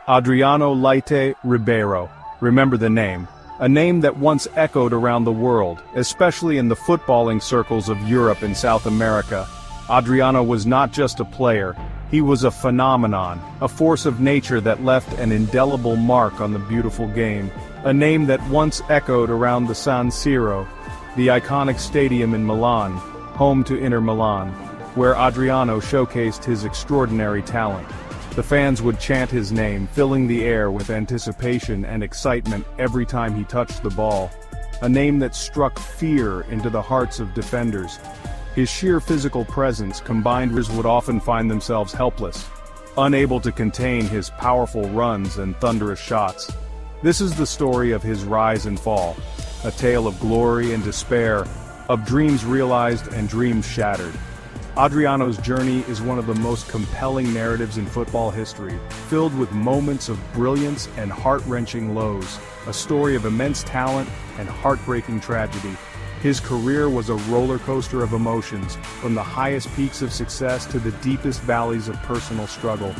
Adriano Leite Ribeiro. Remember the name. A name that once echoed around the world, especially in the footballing circles of Europe and South America. Adriano was not just a player, he was a phenomenon, a force of nature that left an indelible mark on the beautiful game. A name that once echoed around the San Siro, the iconic stadium in Milan, home to Inter Milan, where Adriano showcased his extraordinary talent. The fans would chant his name, filling the air with anticipation and excitement every time he touched the ball. A name that struck fear into the hearts of defenders. His sheer physical presence combined with would often find themselves helpless, unable to contain his powerful runs and thunderous shots. This is the story of his rise and fall, a tale of glory and despair, of dreams realized and dreams shattered. Adriano's journey is one of the most compelling narratives in football history, filled with moments of brilliance and heart-wrenching lows, a story of immense talent and heartbreaking tragedy. His career was a roller coaster of emotions, from the highest peaks of success to the deepest valleys of personal struggle.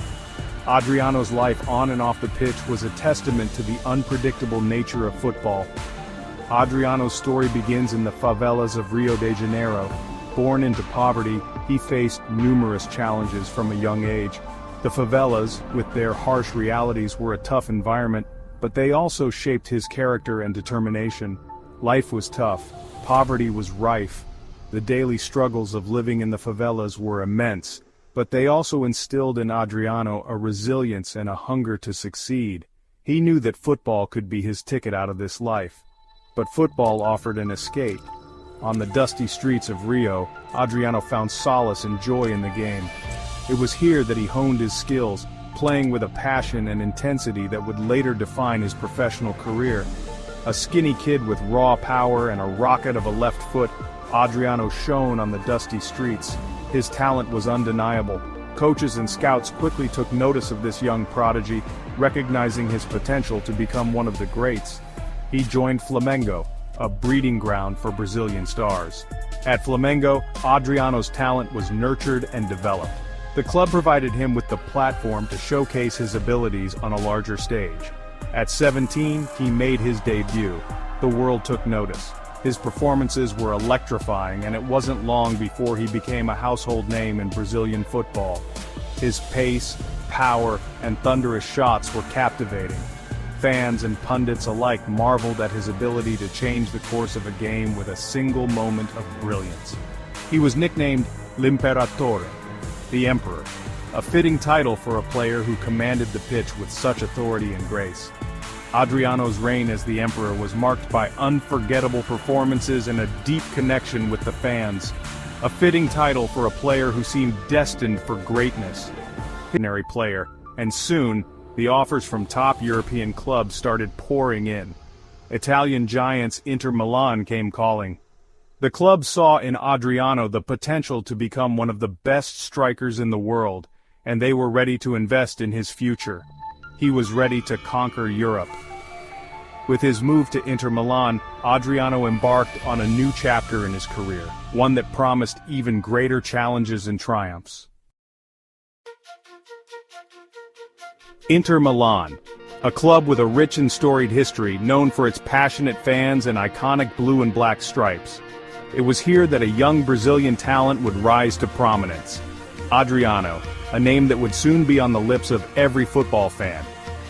Adriano's life on and off the pitch was a testament to the unpredictable nature of football. Adriano's story begins in the favelas of Rio de Janeiro. Born into poverty, he faced numerous challenges from a young age. The favelas, with their harsh realities, were a tough environment, but they also shaped his character and determination. Life was tough, poverty was rife. The daily struggles of living in the favelas were immense, but they also instilled in Adriano a resilience and a hunger to succeed. He knew that football could be his ticket out of this life. But football offered an escape. On the dusty streets of Rio, Adriano found solace and joy in the game. It was here that he honed his skills, playing with a passion and intensity that would later define his professional career. A skinny kid with raw power and a rocket of a left foot, Adriano shone on the dusty streets. His talent was undeniable. Coaches and scouts quickly took notice of this young prodigy, recognizing his potential to become one of the greats. He joined Flamengo, a breeding ground for Brazilian stars. At Flamengo, Adriano's talent was nurtured and developed. The club provided him with the platform to showcase his abilities on a larger stage. At 17, he made his debut. The world took notice. His performances were electrifying, and it wasn't long before he became a household name in Brazilian football. His pace, power, and thunderous shots were captivating. Fans and pundits alike marveled at his ability to change the course of a game with a single moment of brilliance. He was nicknamed L'Imperatore, the Emperor, a fitting title for a player who commanded the pitch with such authority and grace. Adriano's reign as the Emperor was marked by unforgettable performances and a deep connection with the fans. A fitting title for a player who seemed destined for greatness. Ordinary player, and soon, the offers from top European clubs started pouring in. Italian giants Inter Milan came calling. The club saw in Adriano the potential to become one of the best strikers in the world, and they were ready to invest in his future. He was ready to conquer Europe. With his move to Inter Milan, Adriano embarked on a new chapter in his career, one that promised even greater challenges and triumphs. Inter Milan, a club with a rich and storied history known for its passionate fans and iconic blue and black stripes. It was here that a young Brazilian talent would rise to prominence. Adriano, a name that would soon be on the lips of every football fan.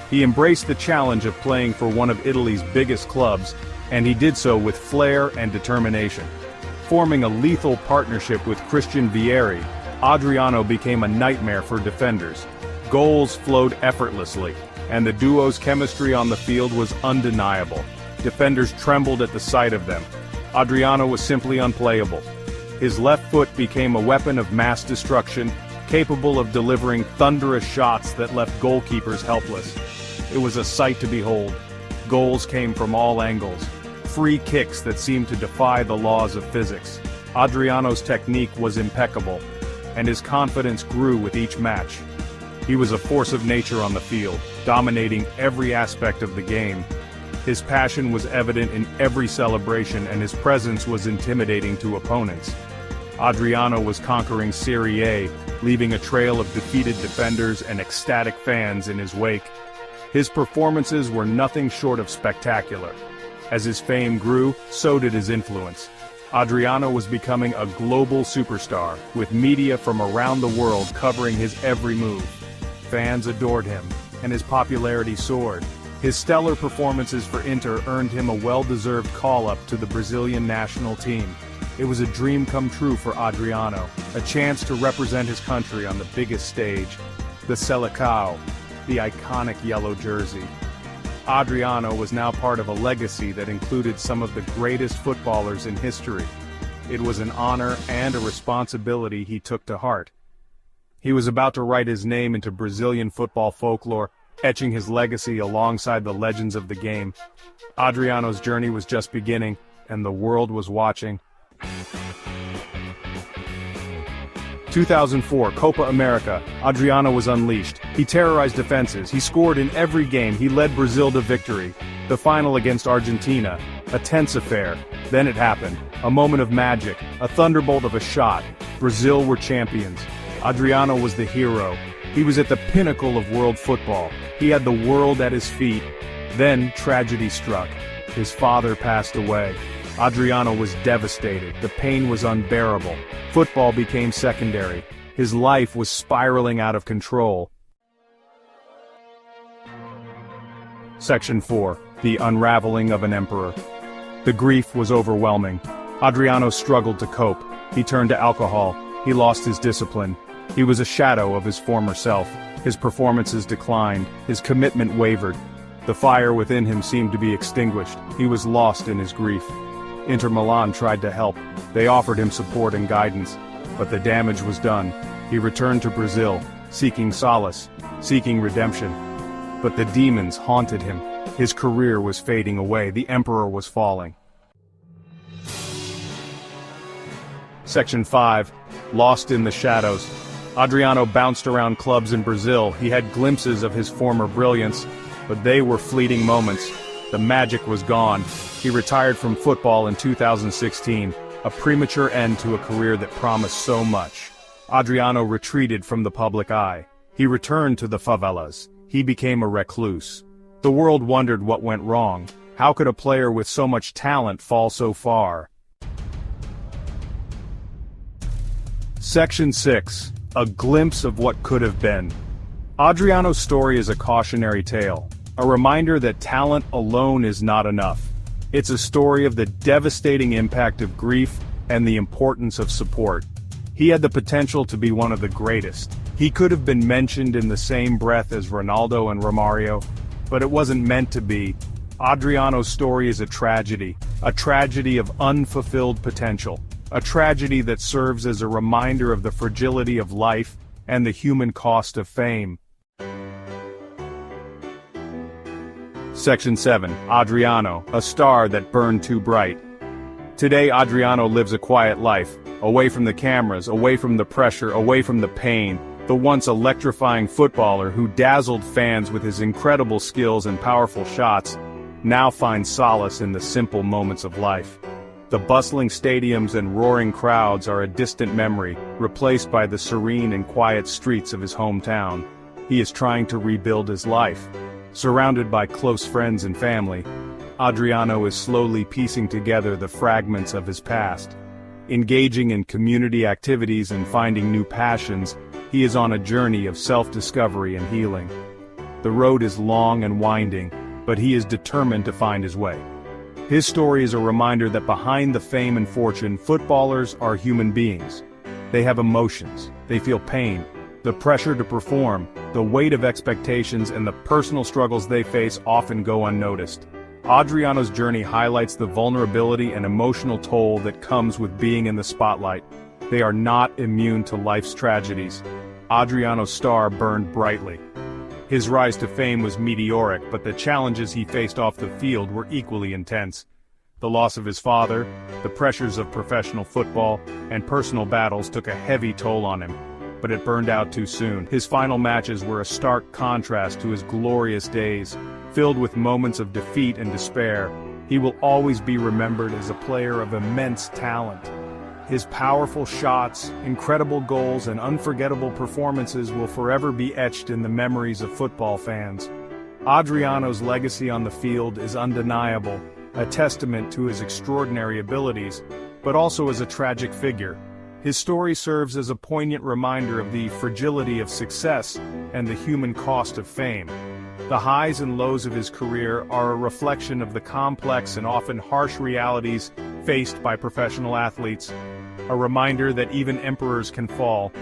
He embraced the challenge of playing for one of Italy's biggest clubs, and he did so with flair and determination. Forming a lethal partnership with Christian Vieri, Adriano became a nightmare for defenders. Goals flowed effortlessly, and the duo's chemistry on the field was undeniable. Defenders trembled at the sight of them. Adriano was simply unplayable. His left foot became a weapon of mass destruction, capable of delivering thunderous shots that left goalkeepers helpless. It was a sight to behold. Goals came from all angles, free kicks that seemed to defy the laws of physics. Adriano's technique was impeccable, and his confidence grew with each match. He was a force of nature on the field, dominating every aspect of the game. His passion was evident in every celebration, and his presence was intimidating to opponents. Adriano was conquering Serie A, leaving a trail of defeated defenders and ecstatic fans in his wake. His performances were nothing short of spectacular. As his fame grew, so did his influence. Adriano was becoming a global superstar, with media from around the world covering his every move. Fans adored him, and his popularity soared. His stellar performances for Inter earned him a well-deserved call-up to the Brazilian national team. It was a dream come true for Adriano, a chance to represent his country on the biggest stage. The Selecao, the iconic yellow jersey. Adriano was now part of a legacy that included some of the greatest footballers in history. It was an honor and a responsibility he took to heart. He was about to write his name into Brazilian football folklore, etching his legacy alongside the legends of the game. Adriano's journey was just beginning, and the world was watching. 2004 Copa America, Adriano was unleashed. He terrorized defenses, he scored in every game, he led Brazil to victory. The final against Argentina, a tense affair. Then it happened, a moment of magic, a thunderbolt of a shot. Brazil were champions. Adriano was the hero. He was at the pinnacle of world football. He had the world at his feet. Then tragedy struck. His father passed away. Adriano was devastated. The pain was unbearable. Football became secondary. His life was spiraling out of control. Section 4. The Unraveling of an Emperor. The grief was overwhelming. Adriano struggled to cope. He turned to alcohol. He lost his discipline. He was a shadow of his former self. His performances declined. His commitment wavered. The fire within him seemed to be extinguished. He was lost in his grief. Inter Milan tried to help. They offered him support and guidance, but the damage was done. He returned to Brazil, seeking solace, seeking redemption. But the demons haunted him. His career was fading away. The emperor was falling. Section 5. Lost in the shadows. Adriano bounced around clubs in Brazil. He had glimpses of his former brilliance, but they were fleeting moments. The magic was gone. He retired from football in 2016, a premature end to a career that promised so much. Adriano retreated from the public eye. He returned to the favelas. He became a recluse. The world wondered what went wrong. How could a player with so much talent fall so far? Section 6. A glimpse of what could have been. Adriano's story is a cautionary tale, a reminder that talent alone is not enough. It's a story of the devastating impact of grief and the importance of support. He had the potential to be one of the greatest. He could have been mentioned in the same breath as Ronaldo and Romario, but it wasn't meant to be. Adriano's story is a tragedy of unfulfilled potential, a tragedy that serves as a reminder of the fragility of life and the human cost of fame. Section 7. Adriano, a star that burned too bright. Today Adriano lives a quiet life, away from the cameras, away from the pressure, away from the pain. The once electrifying footballer who dazzled fans with his incredible skills and powerful shots, now finds solace in the simple moments of life. The bustling stadiums and roaring crowds are a distant memory, replaced by the serene and quiet streets of his hometown. He is trying to rebuild his life. Surrounded by close friends and family, Adriano is slowly piecing together the fragments of his past. Engaging in community activities and finding new passions, he is on a journey of self-discovery and healing. The road is long and winding, but he is determined to find his way. His story is a reminder that behind the fame and fortune, footballers are human beings. They have emotions, they feel pain, the pressure to perform, the weight of expectations, and the personal struggles they face often go unnoticed. Adriano's journey highlights the vulnerability and emotional toll that comes with being in the spotlight. They are not immune to life's tragedies. Adriano's star burned brightly. His rise to fame was meteoric, but the challenges he faced off the field were equally intense. The loss of his father, the pressures of professional football, and personal battles took a heavy toll on him. But it burned out too soon. His final matches were a stark contrast to his glorious days, filled with moments of defeat and despair. He will always be remembered as a player of immense talent. His powerful shots, incredible goals, and unforgettable performances will forever be etched in the memories of football fans. Adriano's legacy on the field is undeniable, a testament to his extraordinary abilities, but also as a tragic figure. His story serves as a poignant reminder of the fragility of success and the human cost of fame. The highs and lows of his career are a reflection of the complex and often harsh realities faced by professional athletes, a reminder that even emperors can fall.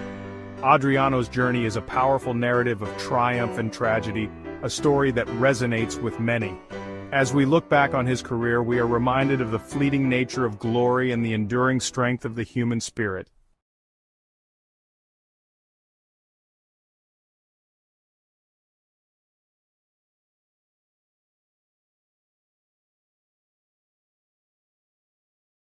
Adriano's journey is a powerful narrative of triumph and tragedy, a story that resonates with many. As we look back on his career, we are reminded of the fleeting nature of glory and the enduring strength of the human spirit.